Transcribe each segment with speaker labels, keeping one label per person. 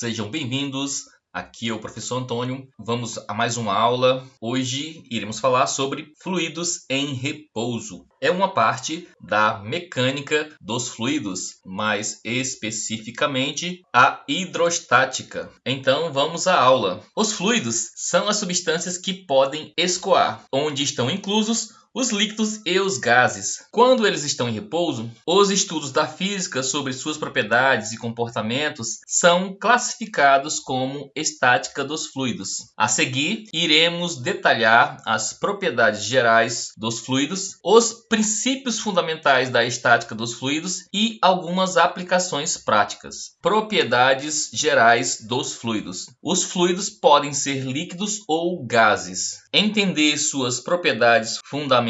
Speaker 1: sejam bem-vindos. Aqui é o professor Antônio. Vamos a mais uma aula. Hoje iremos falar sobre fluidos em repouso. É uma parte da mecânica dos fluidos, mais especificamente a hidrostática. Então vamos à aula. Os fluidos são as substâncias que podem escoar, onde estão inclusos os líquidos e os gases. Quando eles estão em repouso, os estudos da física sobre suas propriedades e comportamentos são classificados como estática dos fluidos. A seguir, iremos detalhar as propriedades gerais dos fluidos, os princípios fundamentais da estática dos fluidos e algumas aplicações práticas. Propriedades gerais dos fluidos. Os fluidos podem ser líquidos ou gases. Entender suas propriedades fundamentais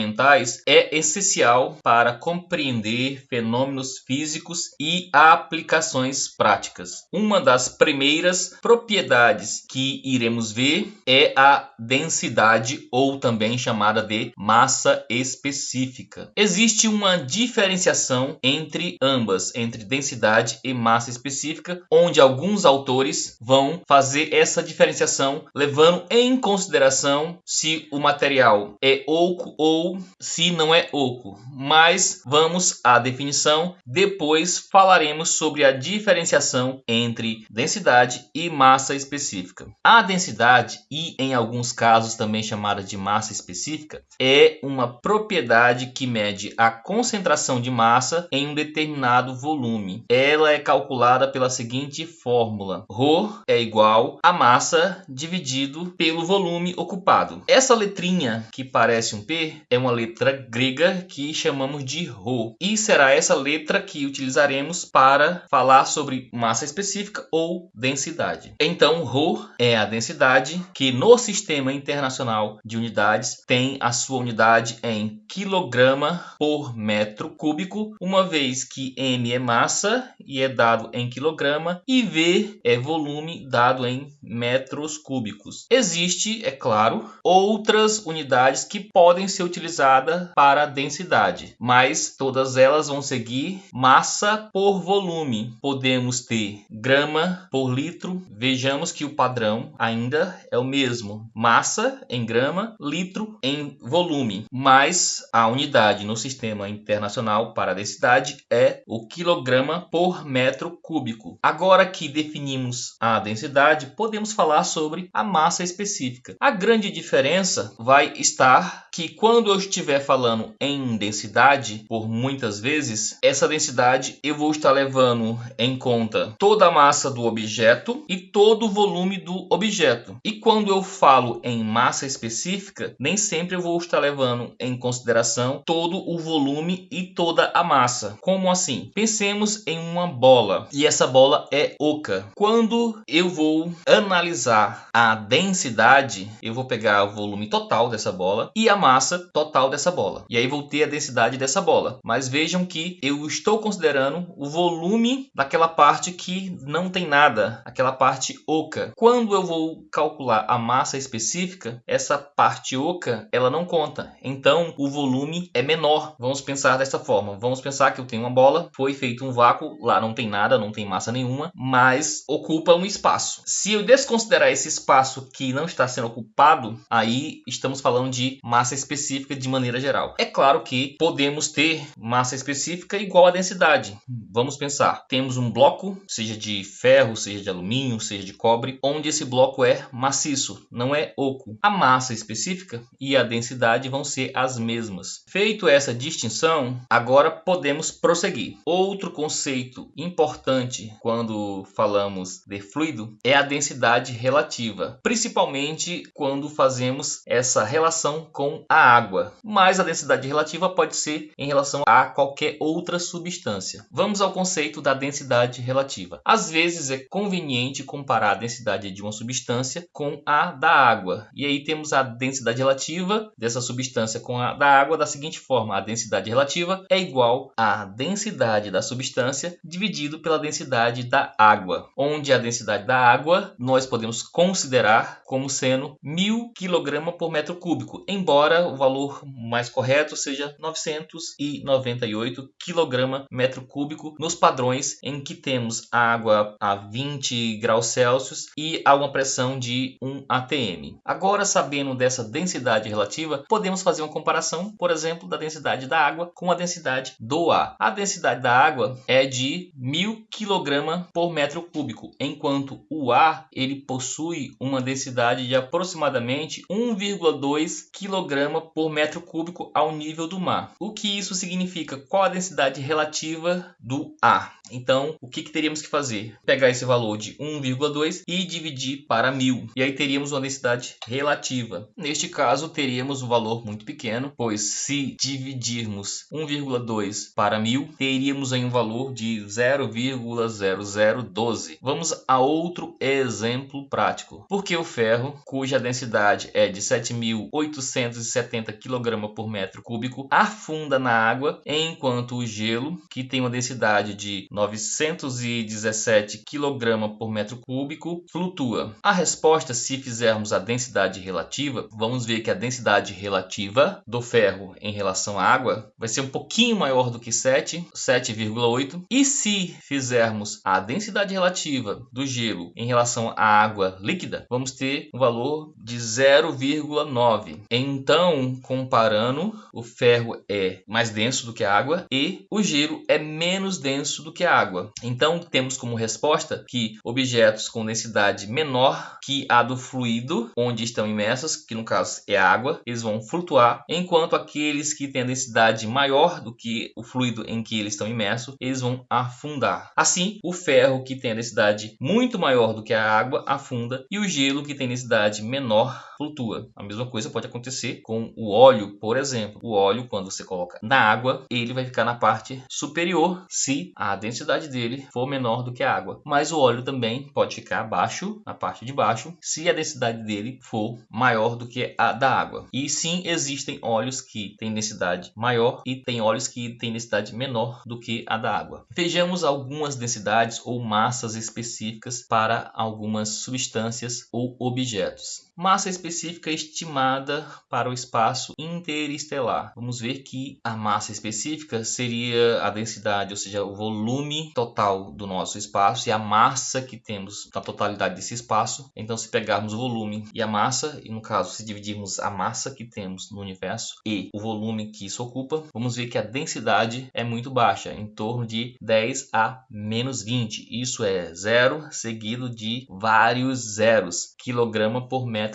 Speaker 1: é essencial para compreender fenômenos físicos e aplicações práticas. Uma das primeiras propriedades que iremos ver é a densidade, ou também chamada de massa específica. Existe uma diferenciação entre ambas, entre densidade e massa específica, onde alguns autores vão fazer essa diferenciação levando em consideração se o material é oco ou se não é oco. Mas vamos à definição, depois falaremos sobre a diferenciação entre densidade e massa específica. A densidade, e em alguns casos também chamada de massa específica, é uma propriedade que mede a concentração de massa em um determinado volume. Ela é calculada pela seguinte fórmula: ρ é igual a massa dividido pelo volume ocupado. Essa letrinha que parece um P é uma letra grega que chamamos de ρ, e será essa letra que utilizaremos para falar sobre massa específica ou densidade. Então, ρ é a densidade, que no Sistema Internacional de Unidades tem a sua unidade em quilograma por metro cúbico, uma vez que m é massa e é dado em quilograma, e v é volume dado em metros cúbicos. Existe, é claro, outras unidades que podem ser utilizadas para a densidade, mas todas elas vão seguir massa por volume. Podemos ter grama por litro. Vejamos que o padrão ainda é o mesmo: massa em grama, litro em volume, mas a unidade no Sistema Internacional para a densidade é o quilograma por metro cúbico. Agora que definimos a densidade, podemos falar sobre a massa específica. A grande diferença vai estar que quando eu estiver falando em densidade, por muitas vezes, essa densidade eu vou estar levando em conta toda a massa do objeto e todo o volume do objeto. E quando eu falo em massa específica, nem sempre eu vou estar levando em consideração todo o volume e toda a massa. Como assim? Pensemos em uma bola, e essa bola é oca. Quando eu vou analisar a densidade, eu vou pegar o volume total dessa bola e a massa total dessa bola, e aí vou ter a densidade dessa bola. Mas vejam que eu estou considerando o volume daquela parte que não tem nada, aquela parte oca. Quando eu vou calcular a massa específica, essa parte oca ela não conta, então o volume é menor. Vamos pensar dessa forma. Vamos pensar que eu tenho uma bola, foi feito um vácuo, lá não tem nada, não tem massa nenhuma, mas ocupa um espaço. Se eu desconsiderar esse espaço que não está sendo ocupado, aí estamos falando de massa específica de maneira geral. É claro que podemos ter massa específica igual a densidade. Vamos pensar, temos um bloco, seja de ferro, seja de alumínio, seja de cobre, onde esse bloco é maciço, não é oco. A massa específica e a densidade vão ser as mesmas. Feito essa distinção, agora podemos prosseguir. Outro conceito importante quando falamos de fluido é a densidade relativa, principalmente quando fazemos essa relação com a água. Mas a densidade relativa pode ser em relação a qualquer outra substância. Vamos ao conceito da densidade relativa. Às vezes é conveniente comparar a densidade de uma substância com a da água. E aí temos a densidade relativa dessa substância com a da água da seguinte forma: a densidade relativa é igual à densidade da substância dividido pela densidade da água, onde a densidade da água nós podemos considerar como sendo 1000 kg por metro cúbico, embora o valor valor mais correto seja 998 kg/m3 nos padrões em que temos água a 20 graus Celsius e a uma pressão de 1 atm. Agora, sabendo dessa densidade relativa, podemos fazer uma comparação, por exemplo, da densidade da água com a densidade do ar. A densidade da água é de 1000 kg/m3, enquanto o ar ele possui uma densidade de aproximadamente 1,2 kg/m3 ao nível do mar. O que isso significa? Qual a densidade relativa do ar? Então, o que teríamos que fazer? Pegar esse valor de 1,2 e dividir para 1000. E aí teríamos uma densidade relativa. Neste caso, teríamos um valor muito pequeno, pois se dividirmos 1,2 para 1000, teríamos aí um valor de 0,0012. Vamos a outro exemplo prático. Porque o ferro, cuja densidade é de 7.870 kg/m3, afunda na água, enquanto o gelo, que tem uma densidade de 917 kg/m3, flutua. A resposta, se fizermos a densidade relativa, vamos ver que a densidade relativa do ferro em relação à água vai ser um pouquinho maior do que 7,8. E se fizermos a densidade relativa do gelo em relação à água líquida, vamos ter um valor de 0,9. Então, comparando, o ferro é mais denso do que a água e o gelo é menos denso do que a água. Então, temos como resposta que objetos com densidade menor que a do fluido onde estão imersos, que no caso é a água, eles vão flutuar, enquanto aqueles que têm a densidade maior do que o fluido em que eles estão imersos, eles vão afundar. Assim, o ferro que tem a densidade muito maior do que a água afunda e o gelo que tem densidade menor flutua. A mesma coisa pode acontecer com o óleo, por exemplo. O óleo, quando você coloca na água, ele vai ficar na parte superior se a densidade dele for menor do que a água. Mas o óleo também pode ficar abaixo, na parte de baixo, se a densidade dele for maior do que a da água. E sim, existem óleos que têm densidade maior e tem óleos que têm densidade menor do que a da água. Vejamos algumas densidades ou massas específicas para algumas substâncias ou objetos. Massa específica estimada para o espaço interestelar. Vamos ver que a massa específica seria a densidade, ou seja, o volume total do nosso espaço e a massa que temos na totalidade desse espaço. Então, se pegarmos o volume e a massa, e no caso, se dividirmos a massa que temos no universo e o volume que isso ocupa, vamos ver que a densidade é muito baixa, em torno de 10 a menos 20. Isso é 0 seguido de vários zeros, kg/m3.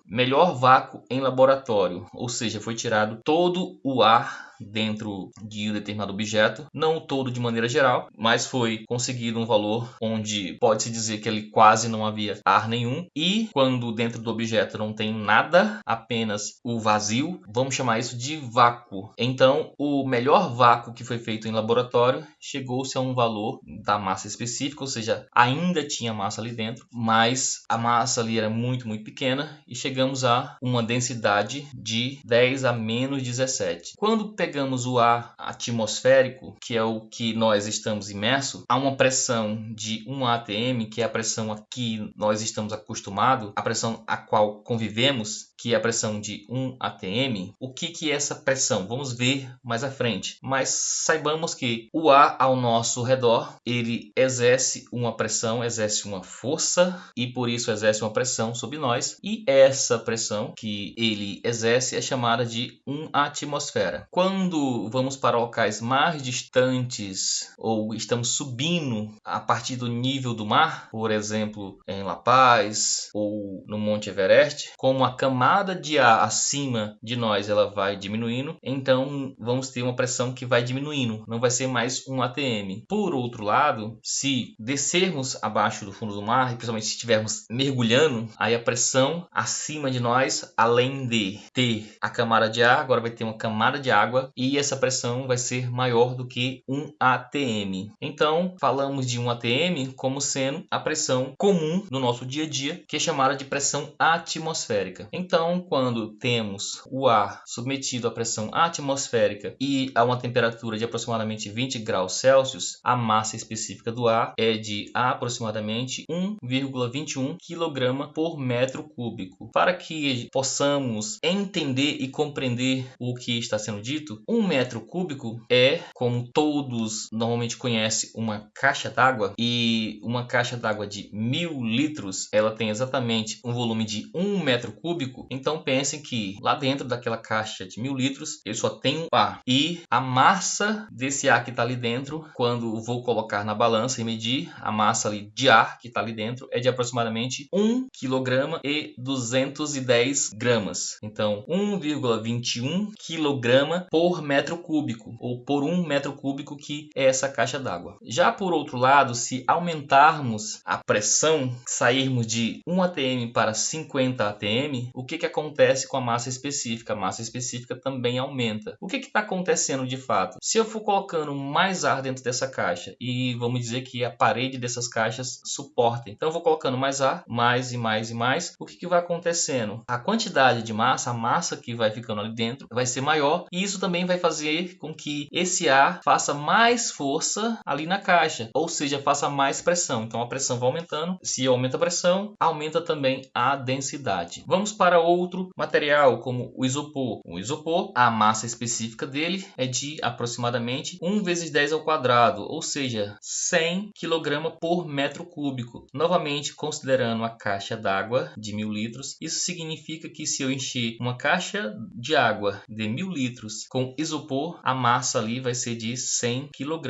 Speaker 1: Melhor vácuo em laboratório, ou seja, foi tirado todo o ar dentro de um determinado objeto, não todo de maneira geral, mas foi conseguido um valor onde pode-se dizer que ele quase não havia ar nenhum, e quando dentro do objeto não tem nada, apenas o vazio, vamos chamar isso de vácuo. Então, o melhor vácuo que foi feito em laboratório chegou-se a um valor da massa específica, ou seja, ainda tinha massa ali dentro, mas a massa ali era muito pequena e chegamos a uma densidade de 10 a menos 17. Quando pegamos o ar atmosférico, que é o que nós estamos imersos, há uma pressão de 1 atm, que é a pressão a que nós estamos acostumados, a pressão a qual convivemos, que é a pressão de 1 atm. O que é essa pressão? Vamos ver mais à frente. Mas saibamos que o ar ao nosso redor, ele exerce uma pressão, exerce uma força e por isso exerce uma pressão sobre nós. E essa pressão que ele exerce é chamada de uma atmosfera. Quando vamos para locais mais distantes ou estamos subindo a partir do nível do mar, por exemplo, em La Paz ou no Monte Everest, como a camada de ar acima de nós ela vai diminuindo, então vamos ter uma pressão que vai diminuindo, não vai ser mais 1 atm. Por outro lado, se descermos abaixo do fundo do mar, e principalmente se estivermos mergulhando, aí a pressão acima de nós, além de ter a camada de ar, agora vai ter uma camada de água água e essa pressão vai ser maior do que 1 atm. Então, falamos de 1 atm como sendo a pressão comum no nosso dia a dia, que é chamada de pressão atmosférica. Então, quando temos o ar submetido à pressão atmosférica e a uma temperatura de aproximadamente 20 graus Celsius, a massa específica do ar é de aproximadamente 1,21 kg por metro cúbico. Para que possamos entender e compreender o que está sendo dito, 1 metro cúbico é, como todos normalmente conhecem, uma caixa d'água, e uma caixa d'água de 1000 litros, ela tem exatamente um volume de 1 metro cúbico. Então pensem que lá dentro daquela caixa de 1000 litros eu só tenho ar, e a massa desse ar que está ali dentro, quando vou colocar na balança e medir, a massa ali de ar que está ali dentro é de aproximadamente 1 kg e 210 gramas. Então 1,21 kg por metro cúbico, ou por 1 metro cúbico, que é essa caixa d'água. Já por outro lado, se aumentarmos a pressão, sairmos de 1 atm para 50 atm, o que acontece com a massa específica? A massa específica também aumenta. O que está acontecendo de fato? Se eu for colocando mais ar dentro dessa caixa, e vamos dizer que a parede dessas caixas suportem, então eu vou colocando mais ar, mais e mais e mais, o que vai acontecendo? A quantidade de massa, a massa que vai ficando ali dentro, vai ser maior, e isso também vai fazer com que esse ar faça mais força ali na caixa, ou seja, faça mais pressão. Então a pressão vai aumentando. Se aumenta a pressão, aumenta também a densidade. Vamos para outro material, como o isopor. O isopor, a massa específica dele é de aproximadamente 1 vezes 10 ao quadrado, ou seja, 100 kg por metro cúbico. Novamente, considerando a caixa d'água de 1000 litros, isso significa que se eu encher uma caixa de água de 1000 litros com isopor, a massa ali vai ser de 100 kg.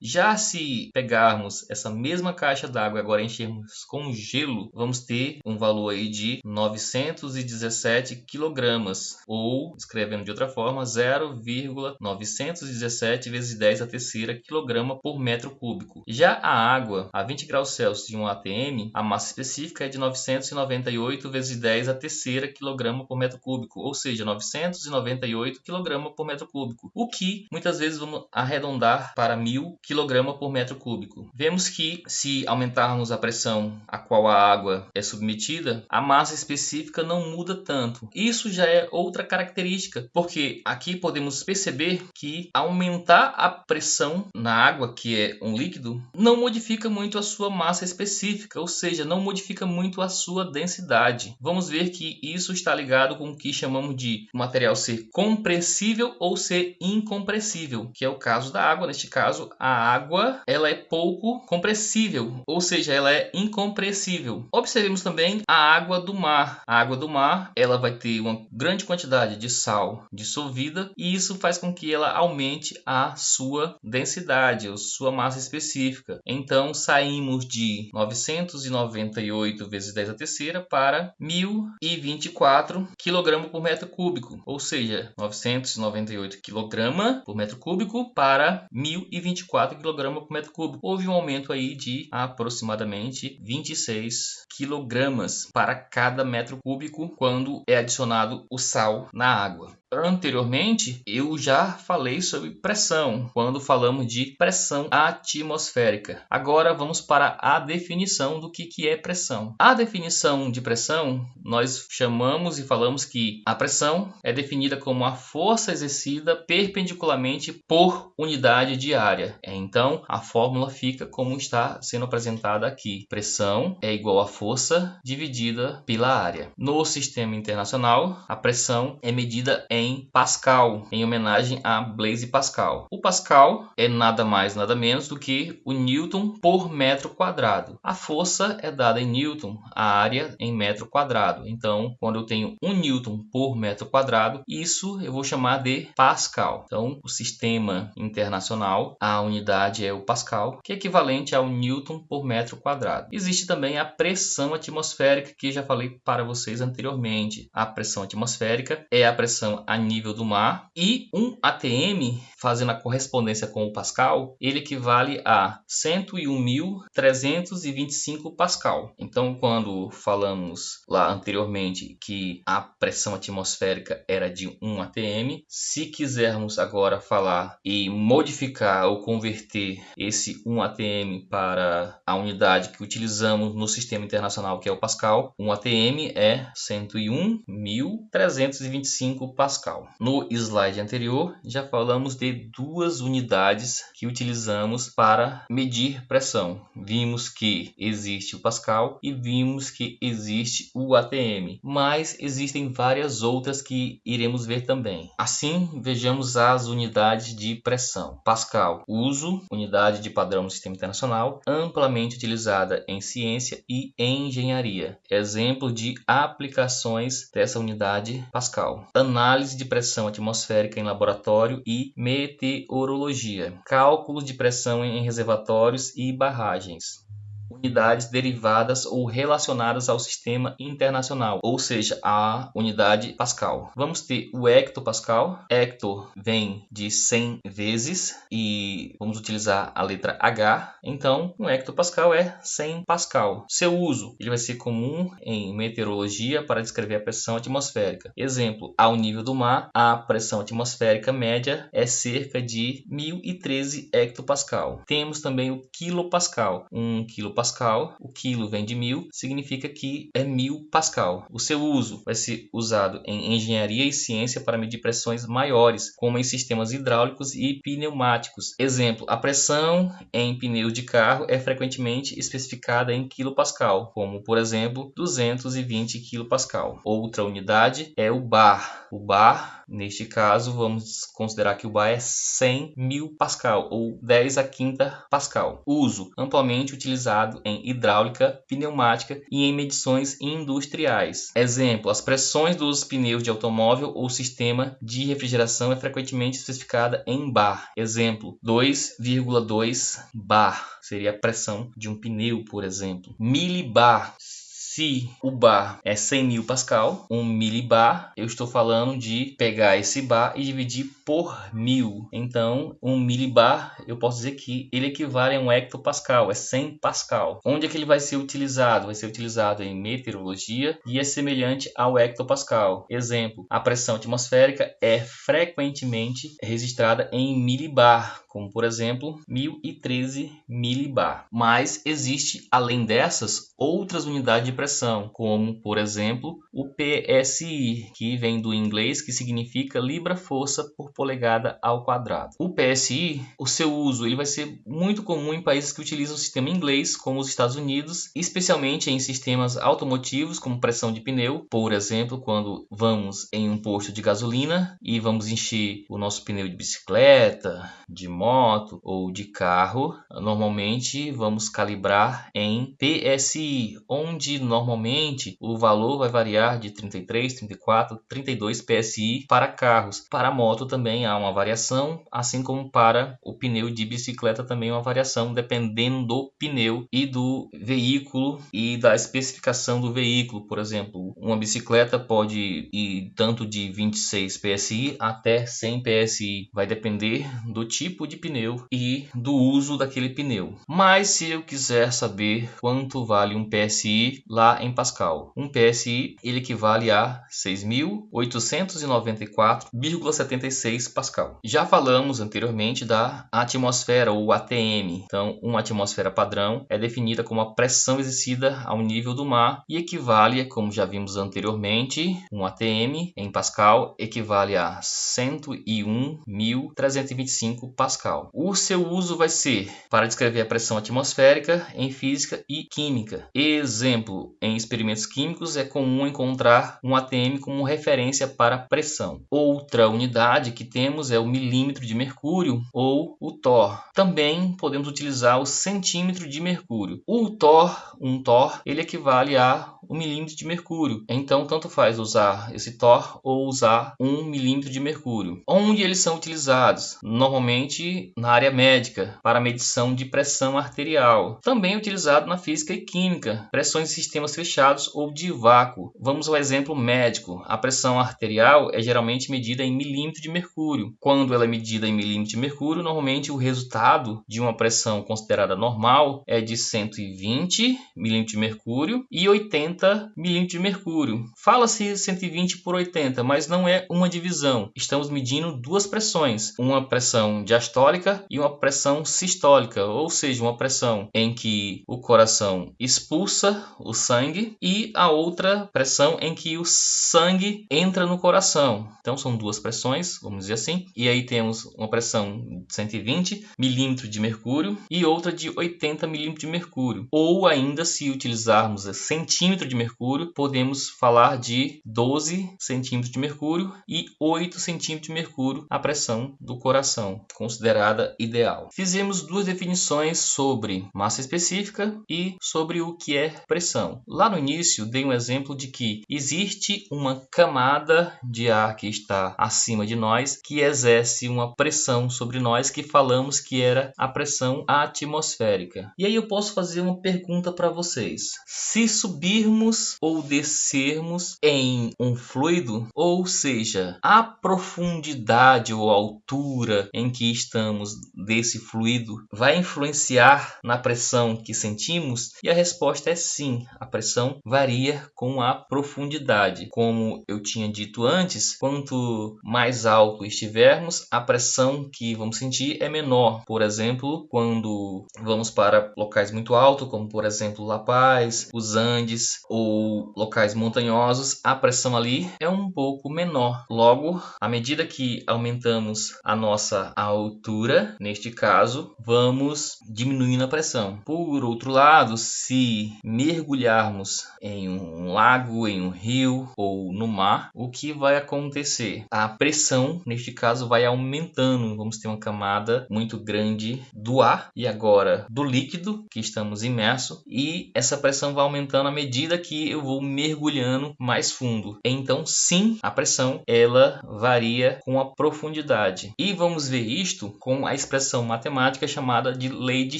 Speaker 1: Já se pegarmos essa mesma caixa d'água e agora enchermos com gelo, vamos ter um valor aí de 917 kg, ou, escrevendo de outra forma, 0,917 vezes 10 a terceira kg por metro cúbico. Já a água, a 20 graus Celsius de 1 atm, a massa específica é de 998 vezes 10 a terceira kg por metro cúbico, ou seja, 998 kg por metro cúbico, o que muitas vezes vamos arredondar para 1000 kg por metro cúbico. Vemos que se aumentarmos a pressão a qual a água é submetida, a massa específica não muda tanto. Isso já é outra característica, porque aqui podemos perceber que aumentar a pressão na água, que é um líquido, não modifica muito a sua massa específica, ou seja, não modifica muito a sua densidade. Vamos ver que isso está ligado com o que chamamos de material ser compressível ou ser incompressível, que é o caso da água. Neste caso, a água ela é pouco compressível, ou seja, ela é incompressível. Observemos também a água do mar. A água do mar ela vai ter uma grande quantidade de sal dissolvida, e isso faz com que ela aumente a sua densidade, a sua massa específica. Então saímos de 998 vezes 10 a terceira para 1024 kg por metro cúbico, ou seja, 998 kg por metro cúbico para 1024 kg por metro cúbico. Houve um aumento aí de aproximadamente 26 kg para cada metro cúbico quando é adicionado o sal na água. Anteriormente, eu já falei sobre pressão, quando falamos de pressão atmosférica. Agora vamos para a definição do que é pressão. A definição de pressão, nós chamamos e falamos que a pressão é definida como a força exercida perpendicularmente por unidade de área. Então, a fórmula fica como está sendo apresentada aqui. Pressão é igual a força dividida pela área. No sistema internacional, a pressão é medida em Pascal, em homenagem a Blaise Pascal. O Pascal é nada mais nada menos do que o Newton por metro quadrado. A força é dada em Newton, a área em metro quadrado. Então, quando eu tenho 1 Newton por metro quadrado, isso eu vou chamar de Pascal. Então, o sistema internacional, a unidade é o Pascal, que é equivalente ao Newton por metro quadrado. Existe também a pressão atmosférica, que já falei para vocês anteriormente. A pressão atmosférica é a pressão a nível do mar. E 1 atm, fazendo a correspondência com o Pascal, ele equivale a 101.325 Pascal. Então, quando falamos lá anteriormente que a pressão atmosférica era de 1 atm, se quisermos agora falar e modificar ou converter esse 1 atm para a unidade que utilizamos no sistema internacional, que é o Pascal, 1 atm é 101.325 Pascal. No slide anterior, já falamos de duas unidades que utilizamos para medir pressão. Vimos que existe o Pascal e vimos que existe o atm, mas existem várias outras que iremos ver também. Assim, vejamos as unidades de pressão. Pascal, uso, unidade de padrão no sistema internacional, amplamente utilizada em ciência e em engenharia. Exemplo de aplicações dessa unidade Pascal: análise de pressão atmosférica em laboratório e meteorologia, cálculos de pressão em reservatórios e barragens, unidades derivadas ou relacionadas ao sistema internacional, ou seja, a unidade Pascal. Vamos ter o hectopascal. Hecto vem de 100 vezes e vamos utilizar a letra H. Então, um hectopascal é 100 pascal. Seu uso, ele vai ser comum em meteorologia para descrever a pressão atmosférica. Exemplo, ao nível do mar, a pressão atmosférica média é cerca de 1013 hectopascal. Temos também o quilopascal. Um quilopascal, o quilo vem de 1000, significa que é 1000 pascal. O seu uso vai ser usado em engenharia e ciência para medir pressões maiores, como em sistemas hidráulicos e pneumáticos. Exemplo, a pressão em pneus de carro é frequentemente especificada em quilopascal, como por exemplo 220 quilopascal. Outra unidade é o bar. O bar, neste caso, vamos considerar que o bar é 100.000 pascal ou 10 a quinta pascal. Uso amplamente utilizado em hidráulica, pneumática e em medições industriais. Exemplo, as pressões dos pneus de automóvel ou sistema de refrigeração é frequentemente especificada em bar. Exemplo, 2,2 bar seria a pressão de um pneu, por exemplo. Milibar. Se o bar é 100.000 pascal, 1 milibar, eu estou falando de pegar esse bar e dividir por 1000. Então, 1 milibar, eu posso dizer que ele equivale a um hectopascal, é 100 pascal. Onde é que ele vai ser utilizado? Vai ser utilizado em meteorologia e é semelhante ao hectopascal. Exemplo, a pressão atmosférica é frequentemente registrada em milibar, como por exemplo 1013 milibar. Mas existe, além dessas, outras unidades de pressão, como por exemplo o PSI, que vem do inglês, que significa libra-força por polegada ao quadrado. O PSI, o seu uso, ele vai ser muito comum em países que utilizam o sistema inglês, como os Estados Unidos, especialmente em sistemas automotivos, como pressão de pneu. Por exemplo, quando vamos em um posto de gasolina e vamos encher o nosso pneu de bicicleta, de moto ou de carro, normalmente vamos calibrar em PSI, onde normalmente o valor vai variar de 33, 34, 32 PSI para carros. Para moto também há uma variação, assim como para o pneu de bicicleta também uma variação, dependendo do pneu e do veículo e da especificação do veículo. Por exemplo, uma bicicleta pode ir tanto de 26 PSI até 100 PSI, vai depender do tipo de pneu e do uso daquele pneu. Mas se eu quiser saber quanto vale um PSI lá em Pascal, um PSI ele equivale a 6.894,76 Pascal. Já falamos anteriormente da atmosfera ou ATM. Então, uma atmosfera padrão é definida como a pressão exercida ao nível do mar e equivale, como já vimos anteriormente, um ATM em Pascal equivale a 101.325 Pascal. O seu uso vai ser para descrever a pressão atmosférica em física e química. Exemplo, em experimentos químicos é comum encontrar um ATM como referência para pressão. Outra unidade que temos é o milímetro de mercúrio ou o Thor. Também podemos utilizar o centímetro de mercúrio. Um Thor, ele equivale a 1 milímetro de mercúrio. Então, tanto faz usar esse Thor ou usar 1 milímetro de mercúrio. Onde eles são utilizados? Normalmente na área médica, para medição de pressão arterial. Também utilizado na física e química, pressões em sistemas fechados ou de vácuo. Vamos ao exemplo médico. A pressão arterial é geralmente medida em milímetro de mercúrio. Quando ela é medida em milímetro de mercúrio, normalmente o resultado de uma pressão considerada normal é de 120 milímetros de mercúrio e 80 milímetros de mercúrio. Fala-se 120 por 80, mas não é uma divisão. Estamos medindo duas pressões, uma pressão diastólica e uma pressão sistólica, ou seja, uma pressão em que o coração expulsa o sangue e a outra pressão em que o sangue entra no coração. Então são duas pressões, vamos dizer assim, e aí temos uma pressão de 120 milímetros de mercúrio e outra de 80 milímetros de mercúrio. Ou ainda, se utilizarmos centímetro de mercúrio, podemos falar de 12 centímetros de mercúrio e 8 centímetros de mercúrio a pressão do coração, considerada ideal. Fizemos duas definições sobre massa específica e sobre o que é pressão. Lá no início, dei um exemplo de que existe uma camada de ar que está acima de nós, que exerce uma pressão sobre nós, que falamos que era a pressão atmosférica. E aí eu posso fazer uma pergunta para vocês. Se subirmos ou descermos em um fluido, ou seja, a profundidade ou altura em que estamos desse fluido vai influenciar na pressão que sentimos? E a resposta é sim, a pressão varia com a profundidade. Como eu tinha dito antes, quanto mais alto estivermos, a pressão que vamos sentir é menor. Por exemplo, quando vamos para locais muito altos, como por exemplo La Paz, os Andes ou locais montanhosos, a pressão ali é um pouco menor. Logo, à medida que aumentamos a nossa altura, neste caso, vamos diminuindo a pressão. Por outro lado, se mergulharmos em um lago, em um rio ou no mar, o que vai acontecer? A pressão, neste caso, vai aumentando. Vamos ter uma camada muito grande do ar e agora do líquido que estamos imersos, e essa pressão vai aumentando à medida que eu vou mergulhando mais fundo. Então, sim, a pressão ela varia com a profundidade. E vamos ver isto com a expressão matemática chamada de lei de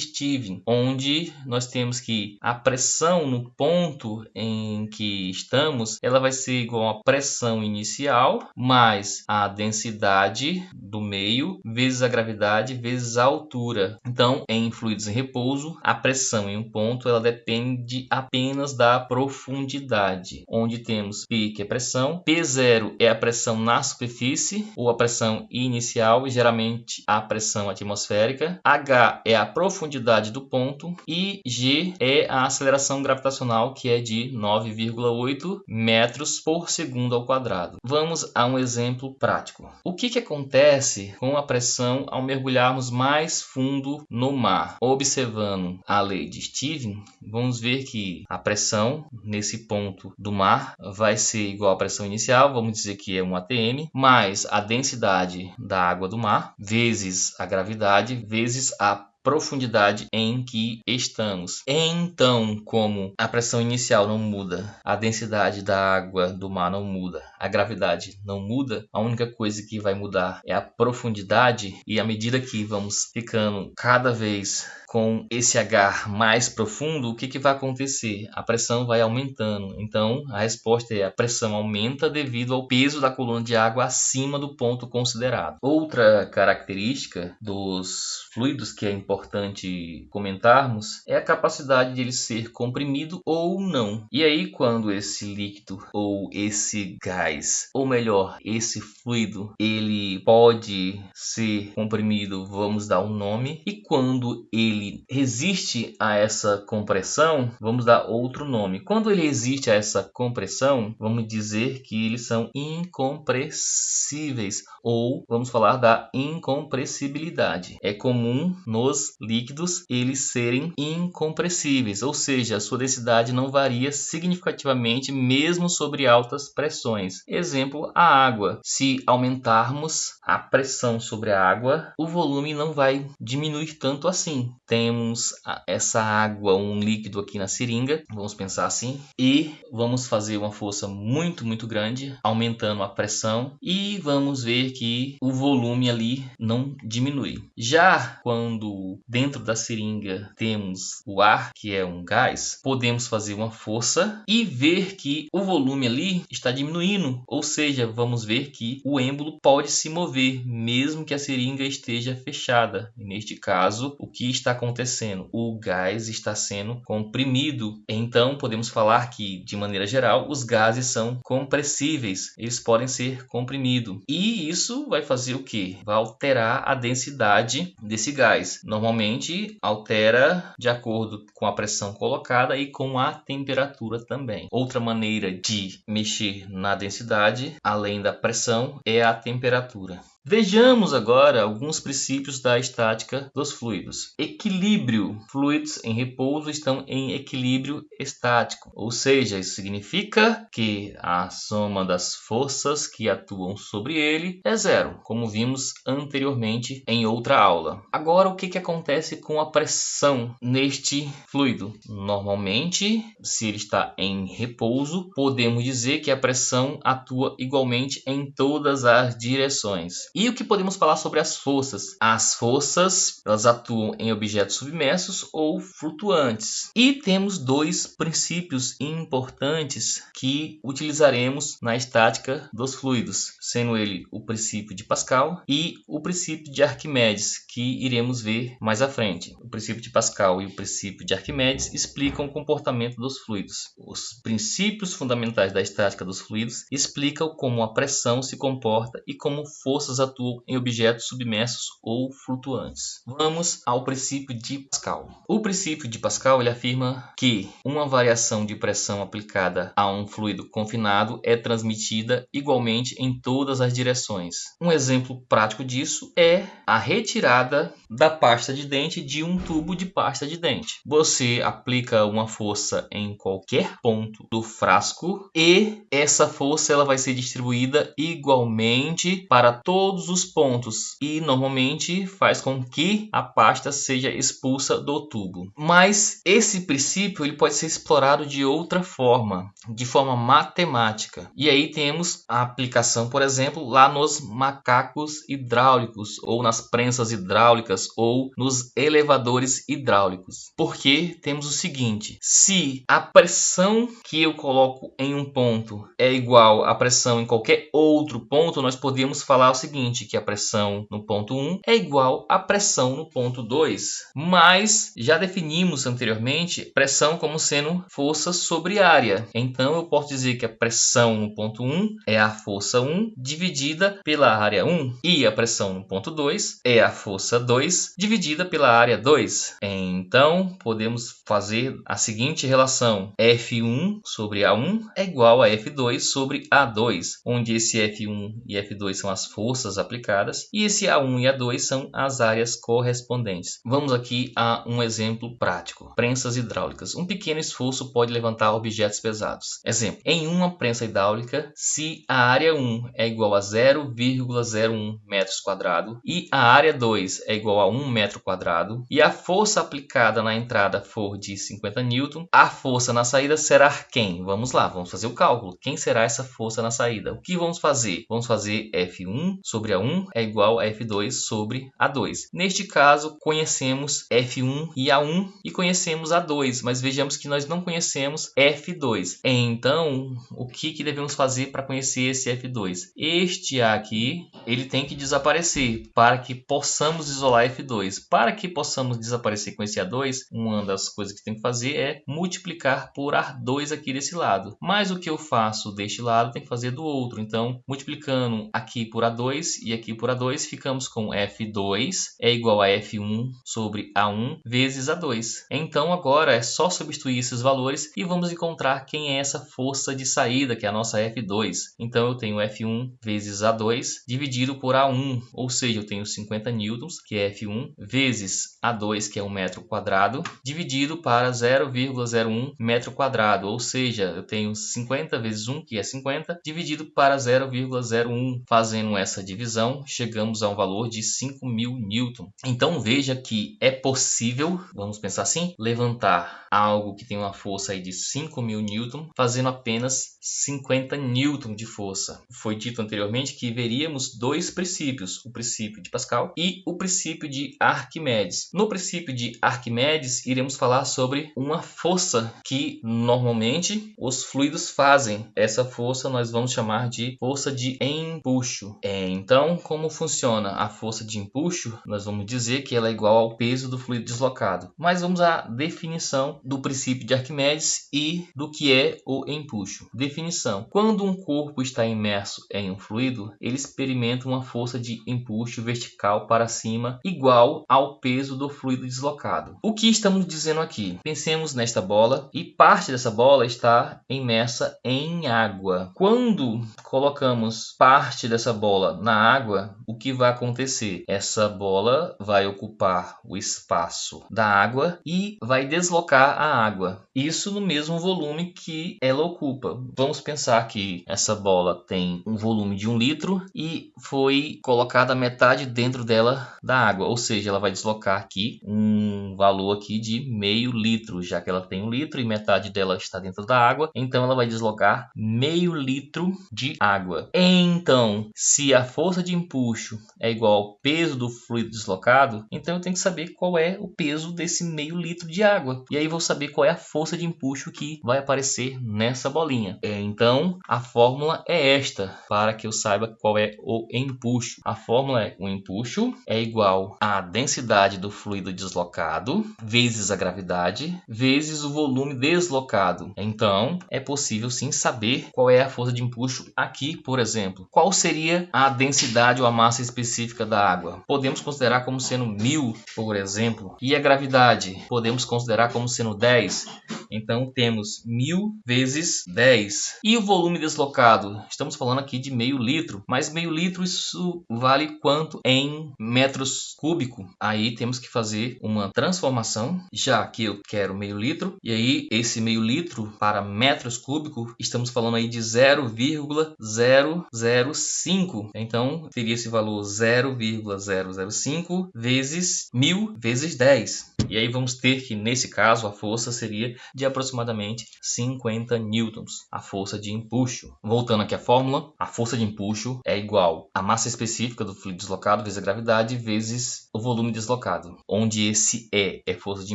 Speaker 1: Stevens, onde nós temos que a pressão no ponto em que estamos, ela vai ser igual à pressão inicial mais a densidade do meio vezes a gravidade vezes a altura. Então, em fluidos em repouso, a pressão em um ponto ela depende apenas da profundidade, onde temos P, que é pressão, P0 é a pressão na superfície ou a pressão inicial, geralmente a pressão atmosférica, H é a profundidade do ponto e G é a aceleração gravitacional, que é de 9,8 metros por segundo ao quadrado. Vamos a um exemplo prático. O que acontece com a pressão ao mergulharmos mais fundo no mar? Observando a lei de Stevens, vamos ver que a pressão nesse ponto do mar vai ser igual à pressão inicial, vamos dizer que é 1 atm, mais a densidade da água do mar, vezes a gravidade, vezes a profundidade em que estamos. Então, como a pressão inicial não muda, a densidade da água do mar não muda, a gravidade não muda, a única coisa que vai mudar é a profundidade, e à medida que vamos ficando cada vez com esse H mais profundo, o que vai acontecer? A pressão vai aumentando. Então, a resposta é a pressão aumenta devido ao peso da coluna de água acima do ponto considerado. Outra característica dos fluidos que é importante comentarmos é a capacidade de ele ser comprimido ou não. E aí, quando esse líquido ou esse gás, ou melhor, esse fluido, ele pode ser comprimido, vamos dar um nome, e quando ele resiste a essa compressão, vamos dar outro nome. Quando ele resiste a essa compressão, vamos dizer que eles são incompressíveis, ou vamos falar da incompressibilidade. É comum nos líquidos eles serem incompressíveis, ou seja, a sua densidade não varia significativamente mesmo sobre altas pressões. Exemplo, a água. Se aumentarmos a pressão sobre a água, o volume não vai diminuir tanto assim. Temos essa água, um líquido aqui na seringa, vamos pensar assim, e vamos fazer uma força muito grande, aumentando a pressão, e vamos ver que o volume ali não diminui. Já quando dentro da seringa temos o ar, que é um gás, podemos fazer uma força e ver que o volume ali está diminuindo, ou seja, vamos ver que o êmbolo pode se mover, mesmo que a seringa esteja fechada. E neste caso, o que está acontecendo? O gás está sendo comprimido. Então, podemos falar que, de maneira geral, os gases são compressíveis. Eles podem ser comprimidos. E isso vai fazer o quê? Vai alterar a densidade desse gás. Normalmente, altera de acordo com a pressão colocada e com a temperatura também. Outra maneira de mexer na densidade, além da pressão, é a temperatura. Vejamos agora alguns princípios da estática dos fluidos. Equilíbrio. Fluidos em repouso estão em equilíbrio estático, ou seja, isso significa que a soma das forças que atuam sobre ele é zero, como vimos anteriormente em outra aula. Agora, o que acontece com a pressão neste fluido? Normalmente, se ele está em repouso, podemos dizer que a pressão atua igualmente em todas as direções. E o que podemos falar sobre as forças? As forças, elas atuam em objetos submersos ou flutuantes. E temos dois princípios importantes que utilizaremos na estática dos fluidos, sendo ele o princípio de Pascal e o princípio de Arquimedes, que iremos ver mais à frente. O princípio de Pascal e o princípio de Arquimedes explicam o comportamento dos fluidos. Os princípios fundamentais da estática dos fluidos explicam como a pressão se comporta e como forças atuam em objetos submersos ou flutuantes. Vamos ao princípio de Pascal. O princípio de Pascal ele afirma que uma variação de pressão aplicada a um fluido confinado é transmitida igualmente em todas as direções. Um exemplo prático disso é a retirada da pasta de dente de um tubo de pasta de dente. Você aplica uma força em qualquer ponto do frasco e essa força ela vai ser distribuída igualmente para todos os pontos e normalmente faz com que a pasta seja expulsa do tubo. Mas esse princípio ele pode ser explorado de outra forma, de forma matemática. E aí temos a aplicação, por exemplo, lá nos macacos hidráulicos ou nas prensas hidráulicas ou nos elevadores hidráulicos. Porque temos o seguinte: se a pressão que eu coloco em um ponto é igual à pressão em qualquer outro ponto, nós podemos falar o seguinte, que a pressão no ponto 1 é igual à pressão no ponto 2. Mas já definimos anteriormente pressão como sendo força sobre área. Então eu posso dizer que a pressão no ponto 1 é a força 1 dividida pela área 1 e a pressão no ponto 2 é a força 2 dividida pela área 2. Então podemos fazer a seguinte relação: F1 sobre A1 é igual a F2 sobre A2, onde esse F1 e F2 são as forças aplicadas e esse A1 e A2 são as áreas correspondentes. Vamos aqui a um exemplo prático. Prensas hidráulicas. Um pequeno esforço pode levantar objetos pesados. Exemplo: em uma prensa hidráulica, se a área 1 é igual a 0,01 metros quadrados e a área 2 é igual a 1 metro quadrado e a força aplicada na entrada for de 50 N, a força na saída será quem? Vamos lá, vamos fazer o cálculo. Quem será essa força na saída? O que vamos fazer? Vamos fazer F1 sobre A1 é igual a F2 sobre A2. Neste caso, conhecemos F1 e A1 e conhecemos A2, mas vejamos que nós não conhecemos F2. Então, o que devemos fazer para conhecer esse F2? Este aqui, ele tem que desaparecer para que possamos isolar F2. Para que possamos desaparecer com esse A2, uma das coisas que tem que fazer é multiplicar por A2 aqui desse lado. Mas o que eu faço deste lado, tem que fazer do outro. Então, multiplicando aqui por A2 e aqui por A2, ficamos com F2 é igual a F1 sobre A1 vezes A2. Então, agora é só substituir esses valores e vamos encontrar quem é essa força de saída, que é a nossa F2. Então, eu tenho F1 vezes A2 dividido por A1, ou seja, eu tenho 50 newtons, que é F1, vezes A2, que é 1 metro quadrado, dividido para 0,01 metro quadrado, ou seja, eu tenho 50 vezes 1, que é 50, dividido para 0,01. Fazendo essa divisão, divisão, chegamos a um valor de 5.000 newton. Então veja que é possível, vamos pensar assim, levantar algo que tem uma força aí de 5.000 newton, fazendo apenas 50 newton de força. Foi dito anteriormente que veríamos dois princípios, o princípio de Pascal e o princípio de Arquimedes. No princípio de Arquimedes, iremos falar sobre uma força que normalmente os fluidos fazem. Essa força nós vamos chamar de força de empuxo. Então, como funciona a força de empuxo? Nós vamos dizer que ela é igual ao peso do fluido deslocado. Mas vamos à definição do princípio de Arquimedes e do que é o empuxo. Definição: quando um corpo está imerso em um fluido, ele experimenta uma força de empuxo vertical para cima igual ao peso do fluido deslocado. O que estamos dizendo aqui? Pensemos nesta bola e parte dessa bola está imersa em água. Quando colocamos parte dessa bola na água, o que vai acontecer? Essa bola vai ocupar o espaço da água e vai deslocar a água. Isso no mesmo volume que ela ocupa. Vamos pensar que essa bola tem um volume de 1 litro e foi colocada metade dentro dela da água, ou seja, ela vai deslocar aqui um valor aqui de meio litro, já que ela tem 1 litro e metade dela está dentro da água, então ela vai deslocar meio litro de água. Então, se a força de empuxo é igual ao peso do fluido deslocado, então eu tenho que saber qual é o peso desse meio litro de água. E aí vou saber qual é a força de empuxo que vai aparecer nessa bolinha. Então, a fórmula é esta, para que eu saiba qual é o empuxo. A fórmula é: o empuxo é igual à densidade do fluido deslocado vezes a gravidade vezes o volume deslocado. Então, é possível sim saber qual é a força de empuxo aqui, por exemplo. Qual seria a densidade ou a massa específica da água? Podemos considerar como sendo 1000, por exemplo. E a gravidade? Podemos considerar como sendo 10. Então, temos 1000 vezes 10. E o volume deslocado? Estamos falando aqui de meio litro. Mas meio litro, isso vale quanto em metros cúbicos? Aí temos que fazer uma transformação, já que eu quero meio litro. E aí, esse meio litro para metros cúbicos, estamos falando aí de 0,005. Então, teria esse valor 0,005 vezes 1000 vezes 10. E aí vamos ter que, nesse caso, a força seria de aproximadamente 50 newtons, a força de empuxo. Voltando aqui à fórmula, a força de empuxo é igual à massa específica do fluido deslocado vezes a gravidade vezes o volume deslocado, onde esse é força de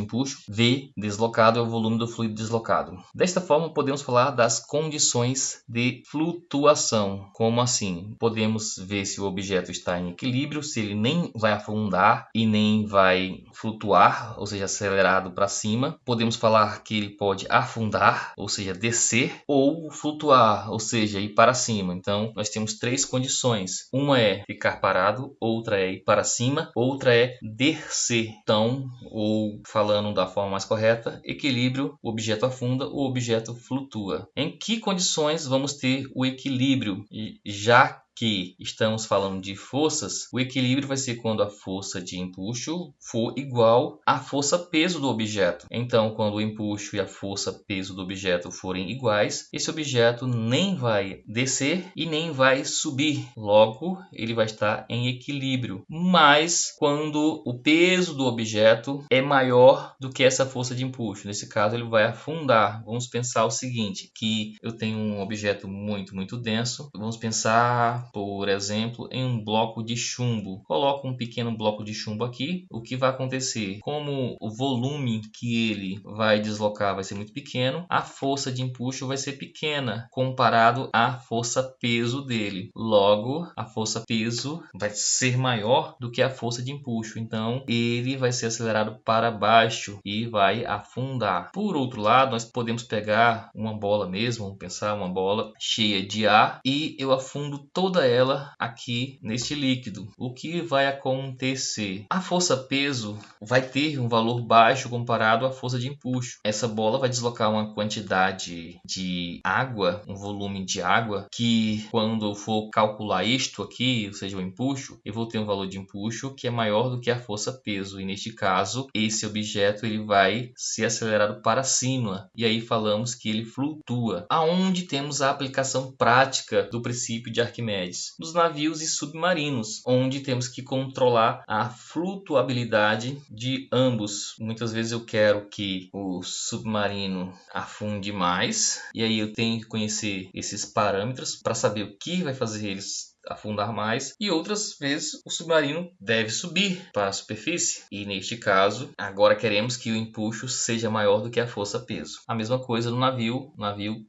Speaker 1: empuxo, V deslocado é o volume do fluido deslocado. Desta forma, podemos falar das condições de flutuação. Como assim? Podemos ver se o objeto está em equilíbrio, se ele nem vai afundar e nem vai flutuar, ou seja, acelerado para cima. Podemos falar que ele pode afundar, ou seja, descer, ou flutuar, ou seja, ir para cima. Então, nós temos três condições. Uma é ficar parado, outra é ir para cima, outra é descer. Então, ou falando da forma mais correta, equilíbrio, o objeto afunda, o objeto flutua. Em que condições vamos ter o equilíbrio? Já que estamos falando de forças, o equilíbrio vai ser quando a força de empuxo for igual à força peso do objeto. Então, quando o empuxo e a força peso do objeto forem iguais, esse objeto nem vai descer e nem vai subir. Logo, ele vai estar em equilíbrio. Mas quando o peso do objeto é maior do que essa força de empuxo, nesse caso ele vai afundar. Vamos pensar o seguinte, que eu tenho um objeto muito denso. Vamos pensar, por exemplo, em um bloco de chumbo. Coloco um pequeno bloco de chumbo aqui. O que vai acontecer? Como o volume que ele vai deslocar vai ser muito pequeno, a força de empuxo vai ser pequena comparado à força peso dele. Logo, a força peso vai ser maior do que a força de empuxo. Então, ele vai ser acelerado para baixo e vai afundar. Por outro lado, nós podemos pegar uma bola mesmo, vamos pensar uma bola cheia de ar e eu afundo toda ela aqui neste líquido. O que vai acontecer? A força peso vai ter um valor baixo comparado à força de empuxo. Essa bola vai deslocar uma quantidade de água, um volume de água, que quando eu for calcular isto aqui, ou seja, o empuxo, eu vou ter um valor de empuxo que é maior do que a força peso. E neste caso, esse objeto ele vai ser acelerado para cima. E aí falamos que ele flutua. Aonde temos a aplicação prática do princípio de Arquimedes? Arquimedes nos navios e submarinos, onde temos que controlar a flutuabilidade de ambos. Muitas vezes eu quero que o submarino afunde mais, e aí eu tenho que conhecer esses parâmetros para saber o que vai fazer eles afundar mais, e outras vezes o submarino deve subir para a superfície, e neste caso agora queremos que o empuxo seja maior do que a força-peso. A mesma coisa no navio,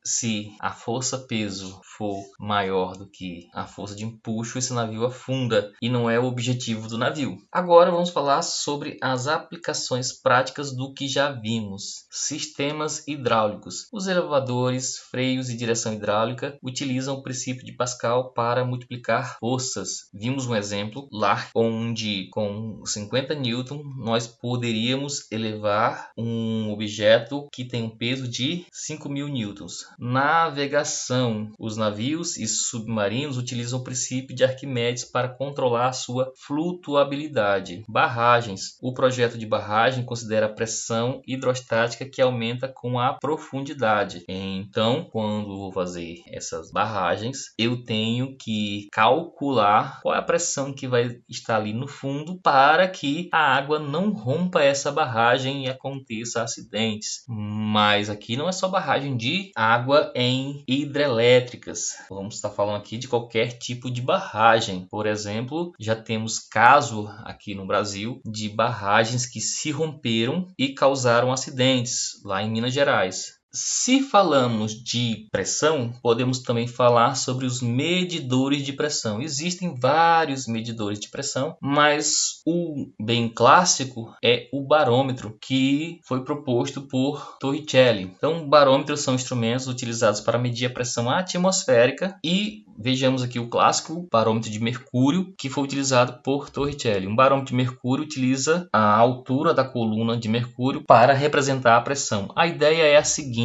Speaker 1: se a força-peso for maior do que a força de empuxo, esse navio afunda, e não é o objetivo do navio. Agora vamos falar sobre as aplicações práticas do que já vimos. Sistemas hidráulicos. Os elevadores, freios e direção hidráulica utilizam o princípio de Pascal para multiplicar forças. Vimos um exemplo lá onde com 50 newton nós poderíamos elevar um objeto que tem um peso de 5.000 newtons. Navegação. Os navios e submarinos utilizam o princípio de Arquimedes para controlar a sua flutuabilidade. Barragens. O projeto de barragem considera a pressão hidrostática que aumenta com a profundidade. Então, quando vou fazer essas barragens, eu tenho que calcular qual é a pressão que vai estar ali no fundo para que a água não rompa essa barragem e aconteça acidentes. Mas aqui não é só barragem de água em hidrelétricas. Vamos estar falando aqui de qualquer tipo de barragem. Por exemplo, já temos caso aqui no Brasil de barragens que se romperam e causaram acidentes lá em Minas Gerais. Se falamos de pressão, podemos também falar sobre os medidores de pressão. Existem vários medidores de pressão, mas o bem clássico é o barômetro, que foi proposto por Torricelli. Então, barômetros são instrumentos utilizados para medir a pressão atmosférica, e vejamos aqui o clássico barômetro de mercúrio, que foi utilizado por Torricelli. Um barômetro de mercúrio utiliza a altura da coluna de mercúrio para representar a pressão. A ideia é a seguinte: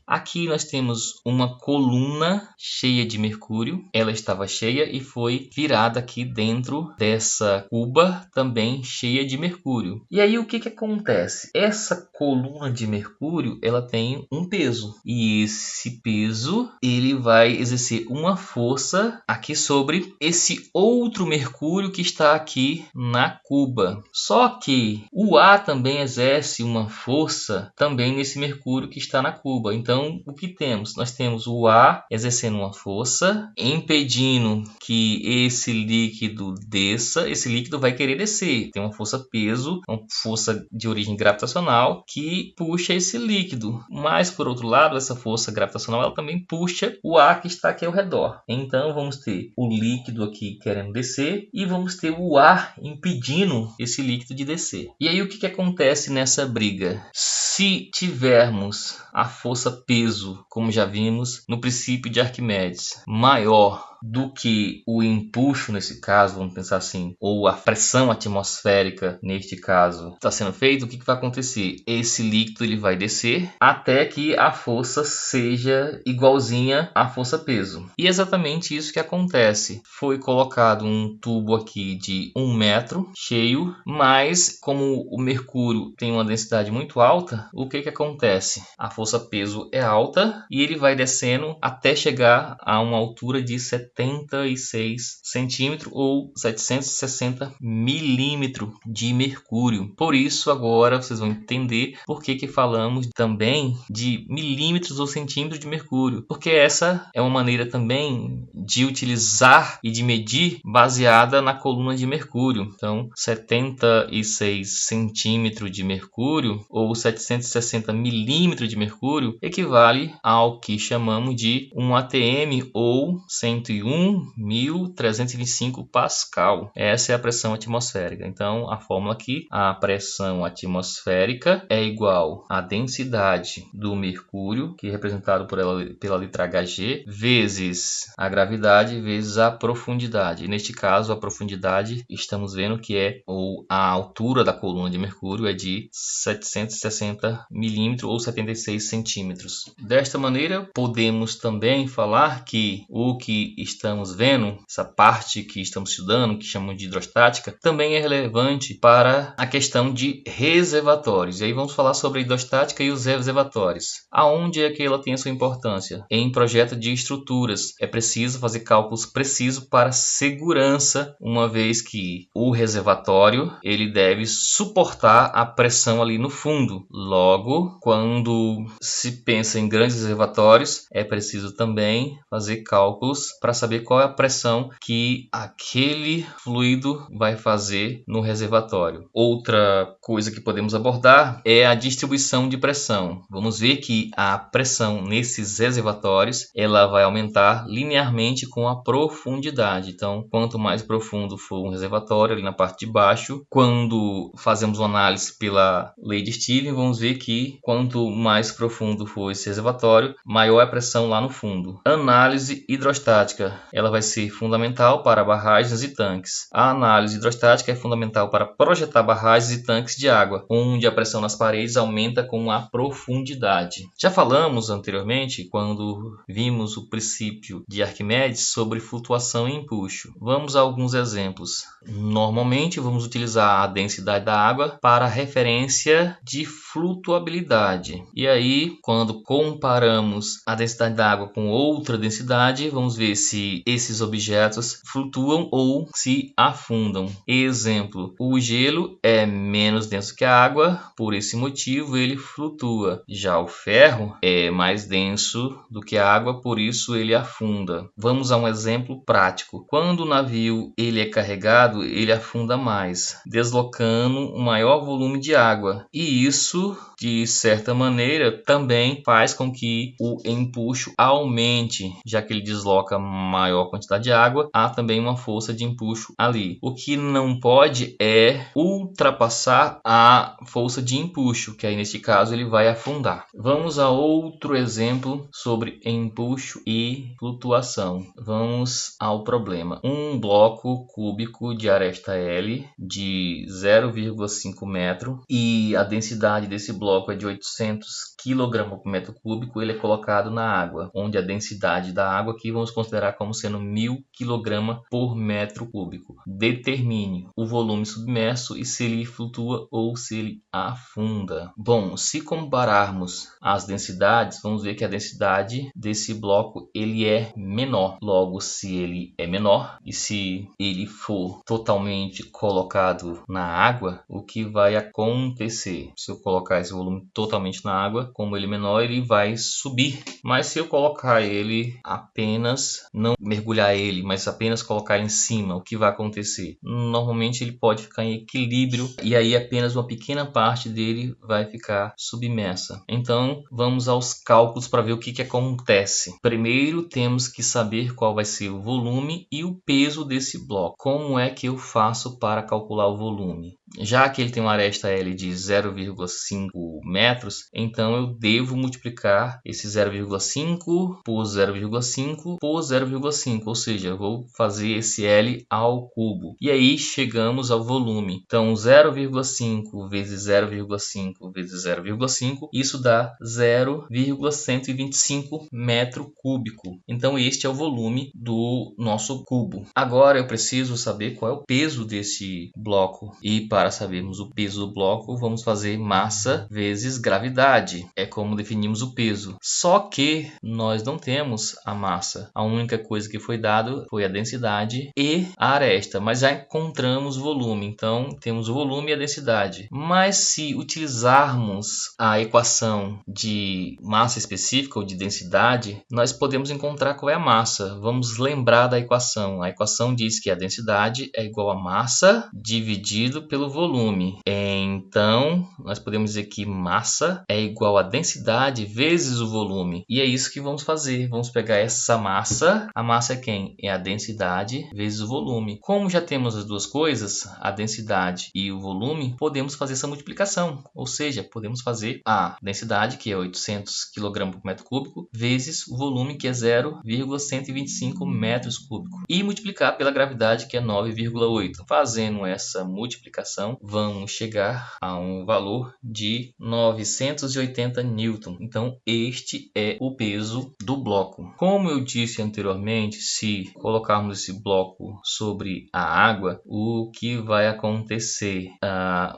Speaker 1: aqui nós temos uma coluna cheia de mercúrio, ela estava cheia e foi virada aqui dentro dessa cuba também cheia de mercúrio. E aí o que acontece? Essa coluna de mercúrio, ela tem um peso, e esse peso ele vai exercer uma força aqui sobre esse outro mercúrio que está aqui na cuba. Só que o ar também exerce uma força também nesse mercúrio que está na cuba. Então, o que temos? Nós temos o ar exercendo uma força, impedindo que esse líquido desça. Esse líquido vai querer descer. Tem uma força-peso, uma força de origem gravitacional que puxa esse líquido. Mas, por outro lado, essa força gravitacional ela também puxa o ar que está aqui ao redor. Então, vamos ter o líquido aqui querendo descer e vamos ter o ar impedindo esse líquido de descer. E aí, o que acontece nessa briga? Se tivermos a força-peso, como já vimos no princípio de Arquimedes, maior do que o empuxo nesse caso, vamos pensar assim, ou a pressão atmosférica neste caso está sendo feito, o que vai acontecer? Esse líquido ele vai descer até que a força seja igualzinha à força-peso. E é exatamente isso que acontece. Foi colocado um tubo aqui de 1 metro cheio, mas como o mercúrio tem uma densidade muito alta, o que acontece? A força-peso é alta e ele vai descendo até chegar a uma altura de 76 centímetros ou 760 milímetros de mercúrio. Por isso agora vocês vão entender por que falamos também de milímetros ou centímetros de mercúrio, porque essa é uma maneira também de utilizar e de medir baseada na coluna de mercúrio. Então 76 centímetros de mercúrio ou 760 milímetros de mercúrio equivale ao que chamamos de um atm ou 101.325 Pascal. Essa é a pressão atmosférica. Então, a fórmula aqui, a pressão atmosférica é igual à densidade do mercúrio, que é representado pela letra Hg, vezes a gravidade, vezes a profundidade. E neste caso, a profundidade, estamos vendo que é, ou a altura da coluna de mercúrio é de 760 milímetros ou 76 centímetros. Desta maneira, podemos também falar que o que estamos vendo, essa parte que estamos estudando, que chamamos de hidrostática, também é relevante para a questão de reservatórios. E aí vamos falar sobre a hidrostática e os reservatórios. Aonde é que ela tem a sua importância? Em projeto de estruturas. É preciso fazer cálculos precisos para segurança, uma vez que o reservatório ele deve suportar a pressão ali no fundo. Logo, quando se pensa em grandes reservatórios, é preciso também fazer cálculos para saber qual é a pressão que aquele fluido vai fazer no reservatório. Outra coisa que podemos abordar é a distribuição de pressão. Vamos ver que a pressão nesses reservatórios ela vai aumentar linearmente com a profundidade. Então, quanto mais profundo for um reservatório ali na parte de baixo, quando fazemos uma análise pela lei de Stevens, vamos ver que quanto mais profundo for esse reservatório, maior é a pressão lá no fundo. Análise hidrostática, ela vai ser fundamental para barragens e tanques. A análise hidrostática é fundamental para projetar barragens e tanques de água, onde a pressão nas paredes aumenta com a profundidade. Já falamos anteriormente, quando vimos o princípio de Arquimedes, sobre flutuação e empuxo. Vamos a alguns exemplos. Normalmente vamos utilizar a densidade da água para referência de flutuabilidade. E aí, quando comparamos a densidade da água com outra densidade, vamos ver se esses objetos flutuam ou se afundam. Exemplo, o gelo é menos denso que a água, por esse motivo ele flutua. Já o ferro é mais denso do que a água, por isso ele afunda. Vamos a um exemplo prático. Quando o navio ele é carregado, ele afunda mais, deslocando um maior volume de água. E isso, de certa maneira, também faz com que o empuxo aumente, já que ele desloca maior quantidade de água, há também uma força de empuxo ali. O que não pode é ultrapassar a força de empuxo, que aí neste caso ele vai afundar. Vamos a outro exemplo sobre empuxo e flutuação. Vamos ao problema. Um bloco cúbico de aresta L de 0,5 metro e a densidade desse bloco é de 800 kg por metro cúbico. Ele é colocado na água, onde a densidade da água aqui vamos considerar como sendo 1000 kg por metro cúbico. Determine o volume submerso e se ele flutua ou se ele afunda. Bom, se compararmos as densidades, vamos ver que a densidade desse bloco ele é menor. Logo, se ele é menor e se ele for totalmente colocado na água, o que vai acontecer? Se eu colocar esse volume totalmente na água, como ele é menor, ele vai subir. Mas se eu colocar ele apenas, não mergulhar ele, mas apenas colocar em cima, o que vai acontecer? Normalmente ele pode ficar em equilíbrio e aí apenas uma pequena parte dele vai ficar submersa. Então vamos aos cálculos para ver o que acontece. Primeiro temos que saber qual vai ser o volume e o peso desse bloco. Como é que eu faço para calcular o volume? Já que ele tem uma aresta L de 0,5 metros, então eu devo multiplicar esse 0,5 por 0,5 por 0,5, ou seja, eu vou fazer esse L ao cubo. E aí chegamos ao volume. Então 0,5 vezes 0,5 vezes 0,5, isso dá 0,125 metro cúbico. Então este é o volume do nosso cubo. Agora eu preciso saber qual é o peso desse bloco. E para sabermos o peso do bloco, vamos fazer massa vezes gravidade. É como definimos o peso. Só que nós não temos a massa. A única coisa que foi dado foi a densidade e a aresta. Mas já encontramos o volume. Então temos o volume e a densidade. Mas se utilizarmos a equação de massa específica ou de densidade, nós podemos encontrar qual é a massa. Vamos lembrar da equação. A equação diz que a densidade é igual a massa dividido pelo volume. Então, nós podemos dizer que massa é igual a densidade vezes o volume. E é isso que vamos fazer. Vamos pegar essa massa. A massa é quem? É a densidade vezes o volume. Como já temos as duas coisas, a densidade e o volume, podemos fazer essa multiplicação. Ou seja, podemos fazer a densidade, que é 800 kg por metro cúbico, vezes o volume, que é 0,125 metros cúbicos. E multiplicar pela gravidade, que é 9,8. Fazendo essa multiplicação, equação, vamos chegar a um valor de 980 newton. Então, este é o peso do bloco. Como eu disse anteriormente, se colocarmos esse bloco sobre a água, o que vai acontecer?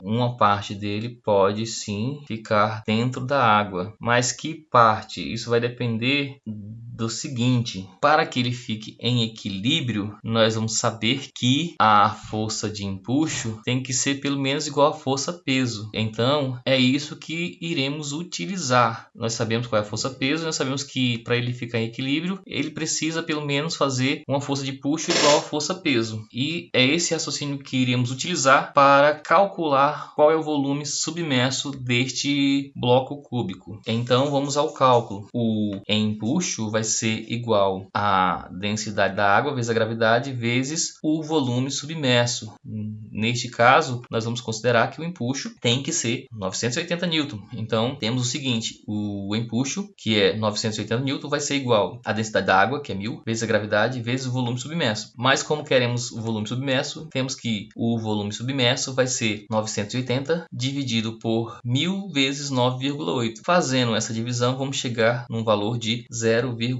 Speaker 1: Uma parte dele pode sim ficar dentro da água, mas que parte? Isso vai depender do seguinte: para que ele fique em equilíbrio, nós vamos saber que a força de empuxo tem que ser pelo menos igual à força-peso. Então, é isso que iremos utilizar. Nós sabemos qual é a força-peso, nós sabemos que para ele ficar em equilíbrio, ele precisa pelo menos fazer uma força de empuxo igual à força-peso. E é esse raciocínio que iremos utilizar para calcular qual é o volume submerso deste bloco cúbico. Então, vamos ao cálculo. O empuxo vai ser igual à densidade da água vezes a gravidade vezes o volume submerso. Neste caso, nós vamos considerar que o empuxo tem que ser 980 newton. Então, temos o seguinte: o empuxo, que é 980 newton, vai ser igual à densidade da água, que é 1000, vezes a gravidade vezes o volume submerso. Mas como queremos o volume submerso, temos que o volume submerso vai ser 980 dividido por 1000 vezes 9,8. Fazendo essa divisão, vamos chegar num valor de 0,1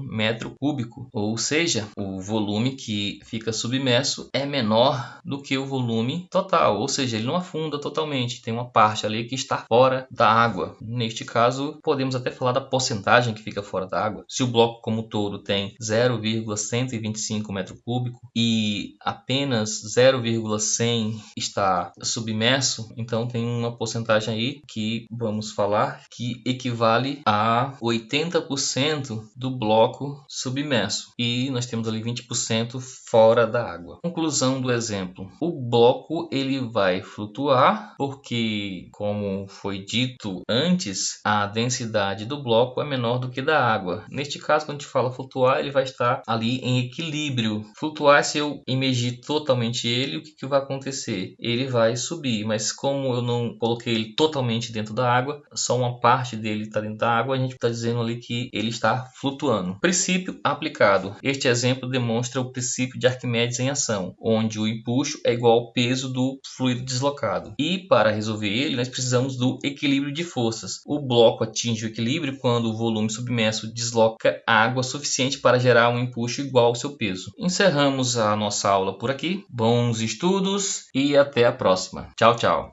Speaker 1: metro cúbico, ou seja, o volume que fica submerso é menor do que o volume total, ou seja, ele não afunda totalmente, tem uma parte ali que está fora da água. Neste caso, podemos até falar da porcentagem que fica fora da água. Se o bloco como todo tem 0,125 metro cúbico e apenas 0,100 está submerso, então tem uma porcentagem aí que vamos falar que equivale a 80% do bloco submerso, e nós temos ali 20% fora da água. Conclusão do exemplo: o bloco ele vai flutuar porque, como foi dito antes, a densidade do bloco é menor do que da água. Neste caso, quando a gente fala flutuar, ele vai estar ali em equilíbrio. Flutuar, se eu imergir totalmente ele, o que vai acontecer? Ele vai subir, mas como eu não coloquei ele totalmente dentro da água, só uma parte dele está dentro da água, a gente está dizendo ali que ele está flutuando. Princípio aplicado. Este exemplo demonstra o princípio de Arquimedes em ação, onde o empuxo é igual ao peso do fluido deslocado. E para resolver ele, nós precisamos do equilíbrio de forças. O bloco atinge o equilíbrio quando o volume submerso desloca água suficiente para gerar um empuxo igual ao seu peso. Encerramos a nossa aula por aqui. Bons estudos e até a próxima. Tchau, tchau.